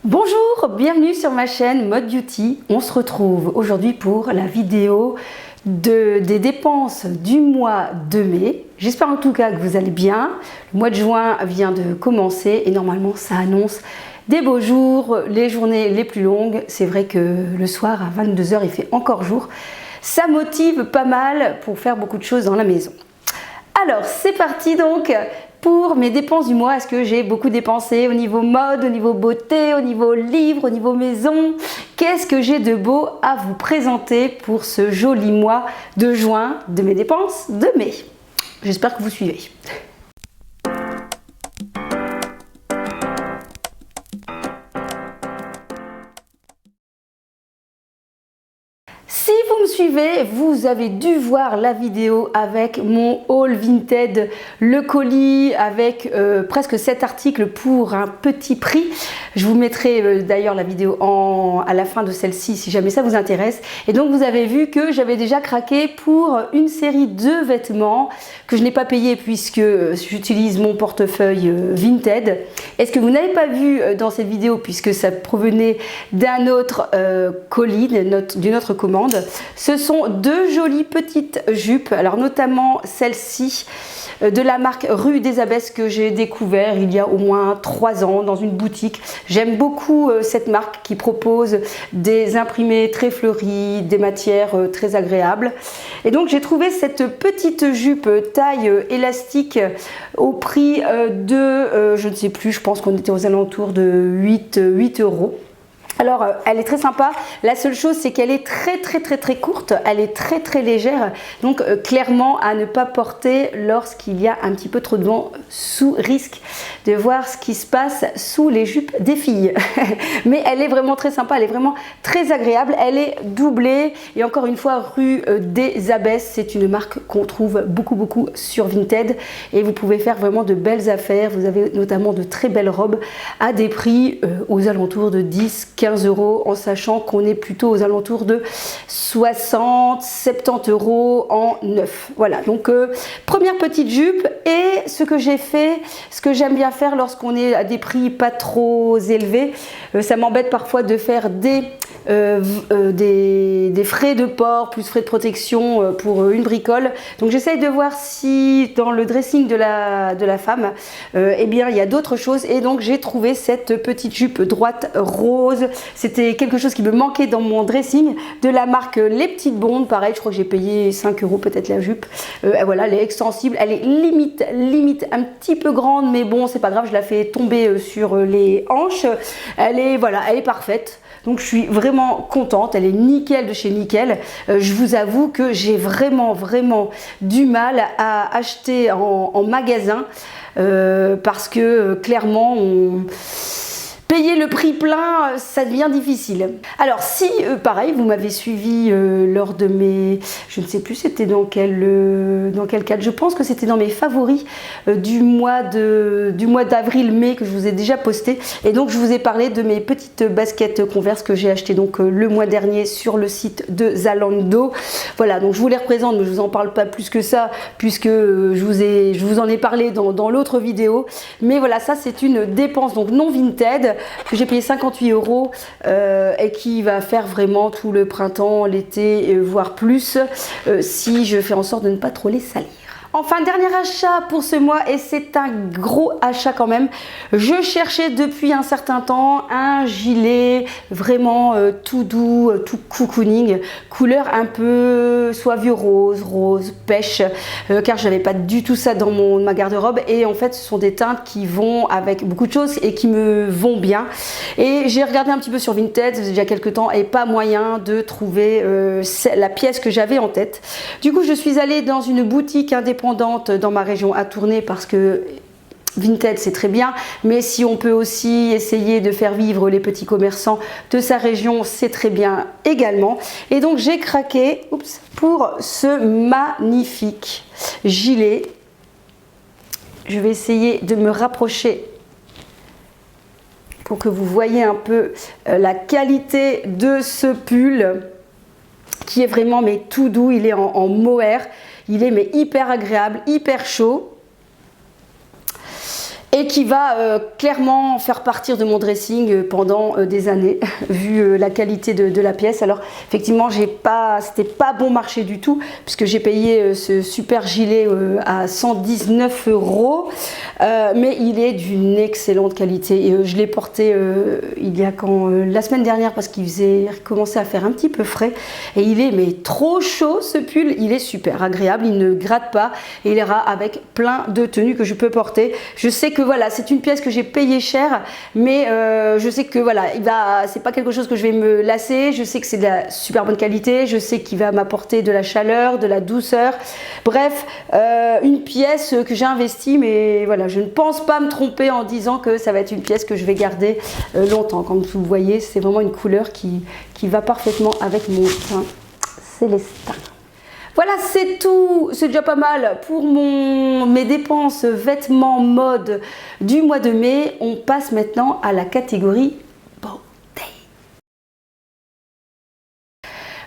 Bonjour, bienvenue sur ma chaîne Mode Beauty. On se retrouve aujourd'hui pour la vidéo des dépenses du mois de mai. J'espère en tout cas que vous allez bien. Le mois de juin vient de commencer et normalement ça annonce des beaux jours, les journées les plus longues. C'est vrai que le soir à 22 h il fait encore jour. Ça motive pas mal pour faire beaucoup de choses dans la maison. Alors c'est parti donc pour mes dépenses du mois. Est-ce que j'ai beaucoup dépensé au niveau mode, au niveau beauté, au niveau livre, au niveau maison? Qu'est-ce que j'ai de beau à vous présenter pour ce joli mois de juin de mes dépenses de mai? J'espère que vous suivez. Si vous me suivez, vous avez dû voir la vidéo avec mon haul Vinted, le colis avec presque 7 articles pour un petit prix. Je vous mettrai d'ailleurs la vidéo à la fin de celle-ci si jamais ça vous intéresse. Et donc vous avez vu que j'avais déjà craqué pour une série de vêtements que je n'ai pas payé puisque j'utilise mon portefeuille Vinted. Et ce que vous n'avez pas vu dans cette vidéo puisque ça provenait d'un autre colis, d'une autre commande, ce sont deux jolies petites jupes, alors notamment celle-ci de la marque Rue des Abbesses que j'ai découvert il y a au moins 3 ans dans une boutique. J'aime beaucoup cette marque qui propose des imprimés très fleuris, des matières très agréables. Et donc j'ai trouvé cette petite jupe taille élastique au prix de, je ne sais plus, je pense qu'on était aux alentours de 8 €. Alors elle est très sympa, la seule chose c'est qu'elle est très courte, elle est très légère, donc clairement à ne pas porter lorsqu'il y a un petit peu trop de vent, sous risque de voir ce qui se passe sous les jupes des filles. Mais elle est vraiment très sympa, elle est vraiment très agréable, elle est doublée et encore une fois Rue des Abbesses, c'est une marque qu'on trouve beaucoup sur Vinted et vous pouvez faire vraiment de belles affaires. Vous avez notamment de très belles robes à des prix aux alentours de 10-15 € en sachant qu'on est plutôt aux alentours de 60-70 € en neuf. Voilà, donc première petite jupe. Et ce que j'ai fait, ce que j'aime bien faire lorsqu'on est à des prix pas trop élevés, ça m'embête parfois de faire des frais de port plus frais de protection pour une bricole. Donc j'essaye de voir si dans le dressing de la femme eh bien il y a d'autres choses, et donc j'ai trouvé cette petite jupe droite rose. C'était quelque chose qui me manquait dans mon dressing, de la marque Les Petites Blondes. Pareil, je crois que j'ai payé 5 € peut-être la jupe. Voilà, elle est extensible, elle est limite un petit peu grande, mais bon c'est pas grave, je la fais tomber sur les hanches. Elle est parfaite. Donc je suis vraiment contente, elle est nickel de chez nickel. Je vous avoue que j'ai vraiment du mal à acheter en magasin parce que clairement payer le prix plein, ça devient difficile. Alors si, pareil, vous m'avez suivi lors de mes... Je ne sais plus c'était dans quel cadre. Je pense que c'était dans mes favoris du mois d'avril-mai que je vous ai déjà posté. Et donc je vous ai parlé de mes petites baskets Converse que j'ai achetées donc le mois dernier sur le site de Zalando. Voilà, donc je vous les représente, mais je vous en parle pas plus que ça puisque je vous en ai parlé dans l'autre vidéo. Mais voilà, ça c'est une dépense donc non Vinted, que j'ai payé 58 € et qui va faire vraiment tout le printemps, l'été, voire plus, si je fais en sorte de ne pas trop les salir. Enfin, dernier achat pour ce mois, et c'est un gros achat quand même. Je cherchais depuis un certain temps un gilet vraiment tout doux, tout cocooning, couleur un peu soit vieux rose, pêche, car je n'avais pas du tout ça dans ma garde-robe. Et en fait, ce sont des teintes qui vont avec beaucoup de choses et qui me vont bien. Et j'ai regardé un petit peu sur Vinted, ça faisait déjà quelques temps, et pas moyen de trouver la pièce que j'avais en tête. Du coup, je suis allée dans une boutique indépendante dans ma région à Tournai, parce que Vinted c'est très bien, mais si on peut aussi essayer de faire vivre les petits commerçants de sa région, c'est très bien également. Et donc j'ai craqué pour ce magnifique gilet. Je vais essayer de me rapprocher pour que vous voyez un peu la qualité de ce pull qui est vraiment tout doux. Il est en mohair. Il est hyper agréable, hyper chaud. et qui va clairement faire partir de mon dressing pendant des années vu la qualité de la pièce. Alors effectivement c'était pas bon marché du tout puisque j'ai payé ce super gilet à 119 €, mais il est d'une excellente qualité et je l'ai porté il y a la semaine dernière parce qu'il commençait à faire un petit peu frais et il est mais trop chaud ce pull. Il est super agréable, il ne gratte pas et il ira avec plein de tenues que je peux porter. Je sais que voilà, c'est une pièce que j'ai payé cher, mais je sais que voilà, c'est pas quelque chose que je vais me lasser. Je sais que c'est de la super bonne qualité, je sais qu'il va m'apporter de la chaleur, de la douceur. Bref, une pièce que j'ai investie, mais voilà, je ne pense pas me tromper en disant que ça va être une pièce que je vais garder longtemps. Comme vous voyez, c'est vraiment une couleur qui va parfaitement avec mon teint célestin. Voilà, c'est tout, c'est déjà pas mal pour mes dépenses vêtements mode du mois de mai. On passe maintenant à la catégorie beauté.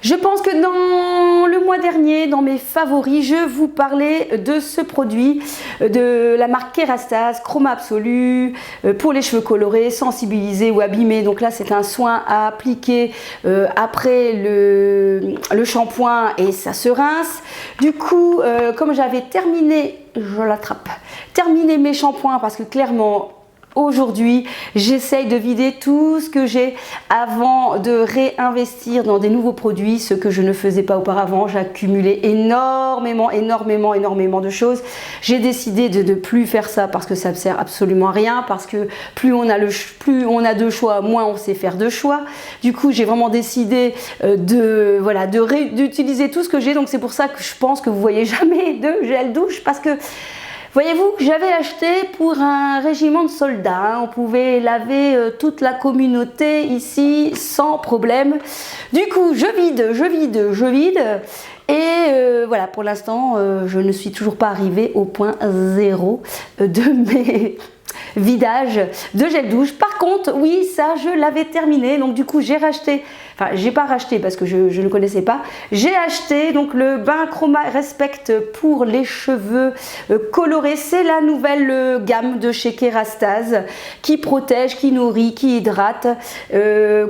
Je pense que dans le mois dernier, dans mes favoris, je vous parlais de ce produit de la marque Kerastase, Chroma Absolu, pour les cheveux colorés, sensibilisés ou abîmés. Donc là, c'est un soin à appliquer après le shampoing et ça se rince. Du coup, comme j'avais terminé mes shampoings parce que clairement, aujourd'hui, j'essaye de vider tout ce que j'ai avant de réinvestir dans des nouveaux produits, ce que je ne faisais pas auparavant. J'accumulais énormément de choses. J'ai décidé de ne plus faire ça parce que ça ne sert absolument à rien, parce que plus on a de choix, moins on sait faire de choix. Du coup, j'ai vraiment décidé d'utiliser tout ce que j'ai. Donc c'est pour ça que je pense que vous voyez jamais de gel douche parce que voyez-vous, j'avais acheté pour un régiment de soldats, on pouvait laver toute la communauté ici sans problème. Du coup, je vide et voilà, pour l'instant, je ne suis toujours pas arrivée au point zéro de mes vidages de gel douche. Par contre, oui, ça, je l'avais terminé, donc du coup, j'ai racheté. Enfin, j'ai pas racheté parce que je ne connaissais pas. J'ai acheté donc le bain Chroma Respect pour les cheveux colorés. C'est la nouvelle gamme de chez Kerastase qui protège, qui nourrit, qui hydrate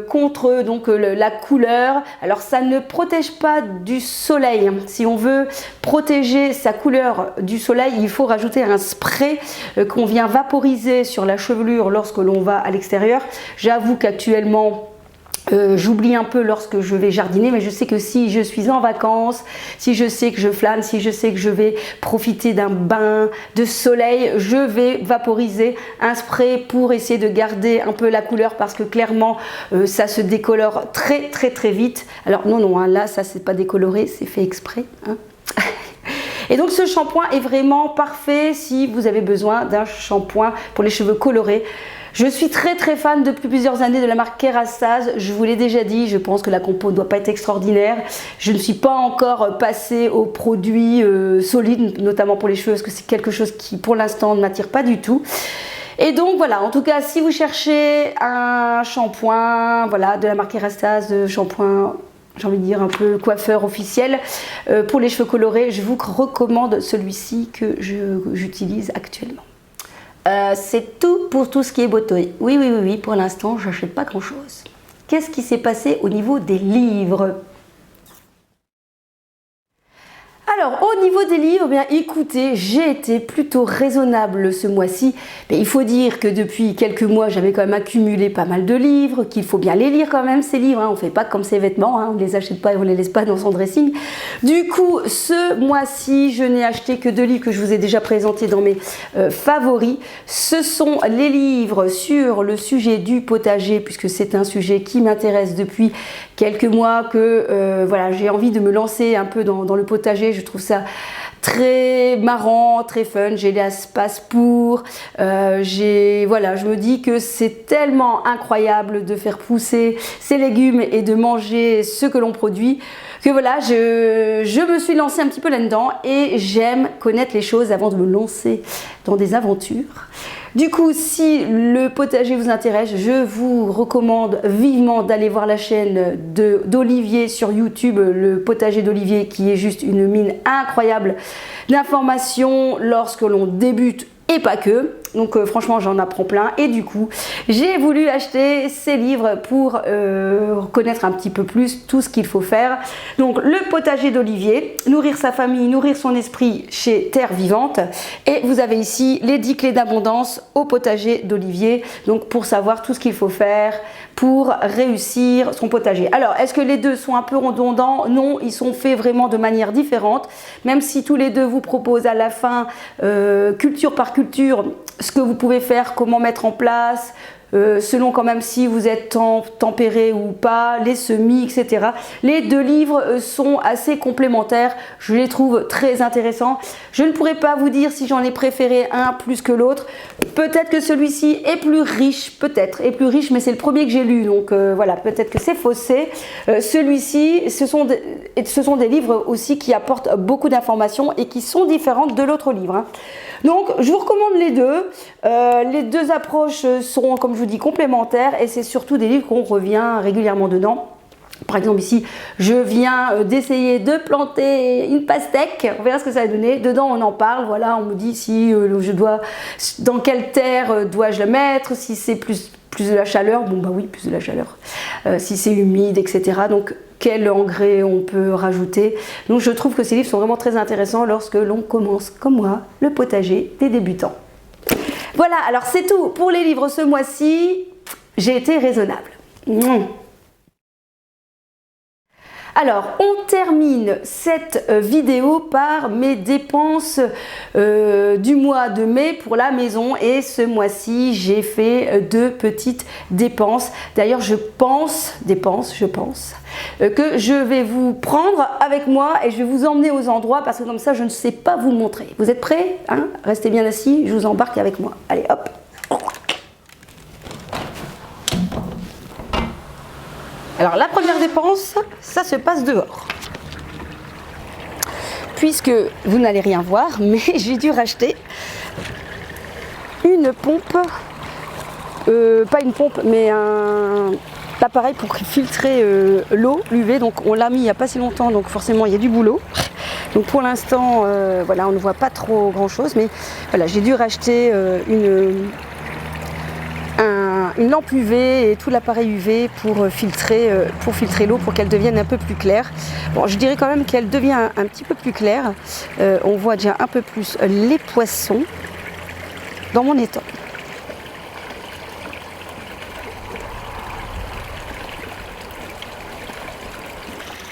contre donc la couleur. Alors ça ne protège pas du soleil. Si on veut protéger sa couleur du soleil, il faut rajouter un spray qu'on vient vaporiser sur la chevelure lorsque l'on va à l'extérieur. J'avoue qu'actuellement j'oublie un peu lorsque je vais jardiner, mais je sais que si je suis en vacances, si je sais que je flâne, si je sais que je vais profiter d'un bain de soleil, je vais vaporiser un spray pour essayer de garder un peu la couleur parce que clairement ça se décolore très vite. Alors non, hein, là ça c'est pas décoloré, c'est fait exprès. Hein. Et donc ce shampoing est vraiment parfait si vous avez besoin d'un shampoing pour les cheveux colorés. Je suis très fan depuis plusieurs années de la marque Kerastase. Je vous l'ai déjà dit, je pense que la compo ne doit pas être extraordinaire. Je ne suis pas encore passée aux produits solides, notamment pour les cheveux, parce que c'est quelque chose qui pour l'instant ne m'attire pas du tout. Et donc voilà, en tout cas, si vous cherchez un shampoing, voilà, de la marque Kerastase, shampoing, j'ai envie de dire un peu coiffeur officiel, pour les cheveux colorés, je vous recommande celui-ci que j'utilise actuellement. C'est tout pour tout ce qui est beauté. Oui, pour l'instant, je n'achète pas grand-chose. Qu'est-ce qui s'est passé au niveau des livres ? Alors, au niveau des livres, bien écoutez, j'ai été plutôt raisonnable ce mois-ci. Mais il faut dire que depuis quelques mois, j'avais quand même accumulé pas mal de livres, qu'il faut bien les lire quand même ces livres. Hein. On ne fait pas comme ces vêtements, hein. On ne les achète pas et on ne les laisse pas dans son dressing. Du coup, ce mois-ci, je n'ai acheté que 2 livres que je vous ai déjà présentés dans mes favoris. Ce sont les livres sur le sujet du potager, puisque c'est un sujet qui m'intéresse depuis quelques mois, que voilà, j'ai envie de me lancer un peu dans le potager. Je trouve ça très marrant, très fun, j'ai l'espace pour, voilà, je me dis que c'est tellement incroyable de faire pousser ces légumes et de manger ce que l'on produit, que voilà, je me suis lancée un petit peu là-dedans et j'aime connaître les choses avant de me lancer dans des aventures. Du coup, si le potager vous intéresse, je vous recommande vivement d'aller voir la chaîne d'Olivier sur YouTube, le potager d'Olivier, qui est juste une mine incroyable d'informations lorsque l'on débute et pas que. Donc franchement j'en apprends plein et du coup j'ai voulu acheter ces livres pour connaître un petit peu plus tout ce qu'il faut faire. Donc le potager d'Olivier, nourrir sa famille, nourrir son esprit chez Terre Vivante, et vous avez ici les 10 clés d'abondance au potager d'Olivier, donc pour savoir tout ce qu'il faut faire pour réussir son potager. Alors est-ce que les deux sont un peu redondants? Non, ils sont faits vraiment de manière différente, même si tous les deux vous proposent à la fin culture par culture ce que vous pouvez faire, comment mettre en place, selon quand même si vous êtes tempéré ou pas, les semis, etc. Les deux livres sont assez complémentaires, je les trouve très intéressants. Je ne pourrais pas vous dire si j'en ai préféré un plus que l'autre. Peut-être que celui-ci est plus riche, mais c'est le premier que j'ai lu, donc voilà, peut-être que c'est faussé. Celui-ci, ce sont des livres aussi qui apportent beaucoup d'informations et qui sont différentes de l'autre livre, hein. Donc je vous recommande les deux. Les deux approches seront, comme je vous dis, complémentaires, et c'est surtout des livres qu'on revient régulièrement dedans. Par exemple ici, je viens d'essayer de planter une pastèque, on verra ce que ça va donner. Dedans on en parle, voilà, on me dit si dans quelle terre dois-je le mettre, si c'est plus de la chaleur, bon bah oui, plus de la chaleur, si c'est humide, etc. Donc quel engrais on peut rajouter. Donc je trouve que ces livres sont vraiment très intéressants lorsque l'on commence, comme moi, le potager des débutants. Voilà, alors c'est tout pour les livres ce mois-ci. J'ai été raisonnable. Alors, on termine cette vidéo par mes dépenses du mois de mai pour la maison, et ce mois-ci j'ai fait deux petites dépenses. D'ailleurs je pense que je vais vous prendre avec moi et je vais vous emmener aux endroits, parce que comme ça je ne sais pas vous montrer. Vous êtes prêts, hein? Restez bien assis, je vous embarque avec moi. Allez hop. Alors la première dépense, ça se passe dehors. Puisque vous n'allez rien voir, mais j'ai dû racheter une pompe, pas une pompe, mais un appareil pour filtrer l'eau, l'UV. Donc on l'a mis il n'y a pas si longtemps, donc forcément il y a du boulot. Donc pour l'instant, voilà, on ne voit pas trop grand chose, mais voilà, j'ai dû racheter une lampe UV et tout l'appareil UV pour filtrer l'eau, pour qu'elle devienne un peu plus claire. Bon, je dirais quand même qu'elle devient un petit peu plus claire. On voit déjà un peu plus les poissons dans mon étang.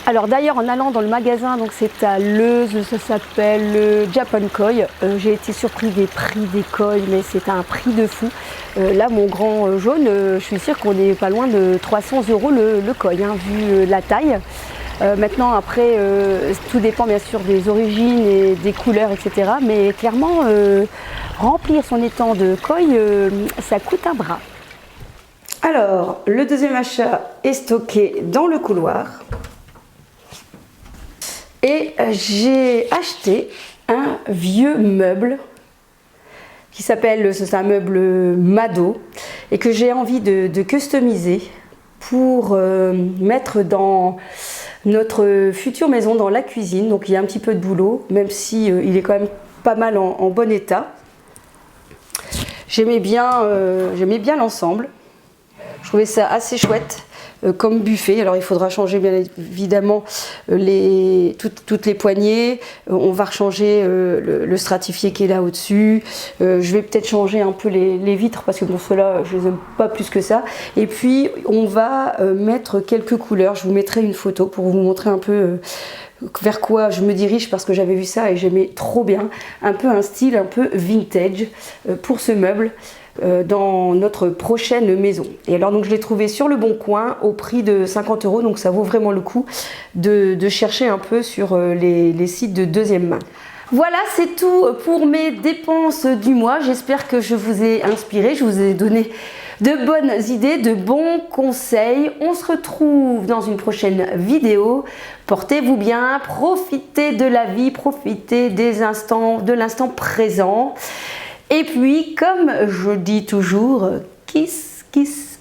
Alors d'ailleurs en allant dans le magasin, donc c'est à Leuze, ça s'appelle le Japan Koi, j'ai été surpris des prix des koi, mais c'est un prix de fou. Là mon grand jaune, je suis sûre qu'on est pas loin de 300 € le koi, hein, vu la taille. Maintenant après, tout dépend bien sûr des origines et des couleurs, etc. Mais clairement, remplir son étang de koi, ça coûte un bras. Alors le deuxième achat est stocké dans le couloir. Et j'ai acheté un vieux meuble qui s'appelle, c'est un meuble Mado, et que j'ai envie de customiser pour mettre dans notre future maison, dans la cuisine. Donc il y a un petit peu de boulot, même si il est quand même pas mal en bon état. J'aimais bien l'ensemble, je trouvais ça assez chouette. Comme buffet. Alors il faudra changer bien évidemment toutes les poignées, on va rechanger le stratifié qui est là au-dessus, je vais peut-être changer un peu les vitres parce que bon, ceux-là je les aime pas plus que ça, et puis on va mettre quelques couleurs. Je vous mettrai une photo pour vous montrer un peu vers quoi je me dirige, parce que j'avais vu ça et j'aimais trop bien, un peu un style un peu vintage pour ce meuble dans notre prochaine maison. Et alors donc je l'ai trouvé sur le Bon Coin au prix de 50 €, donc ça vaut vraiment le coup de chercher un peu sur les sites de deuxième main. Voilà, c'est tout pour mes dépenses du mois. J'espère que je vous ai inspiré, je vous ai donné de bonnes idées, de bons conseils. On se retrouve dans une prochaine vidéo. Portez-vous bien, profitez de la vie, profitez de l'instant présent. Et puis, comme je dis toujours, kiss, kiss.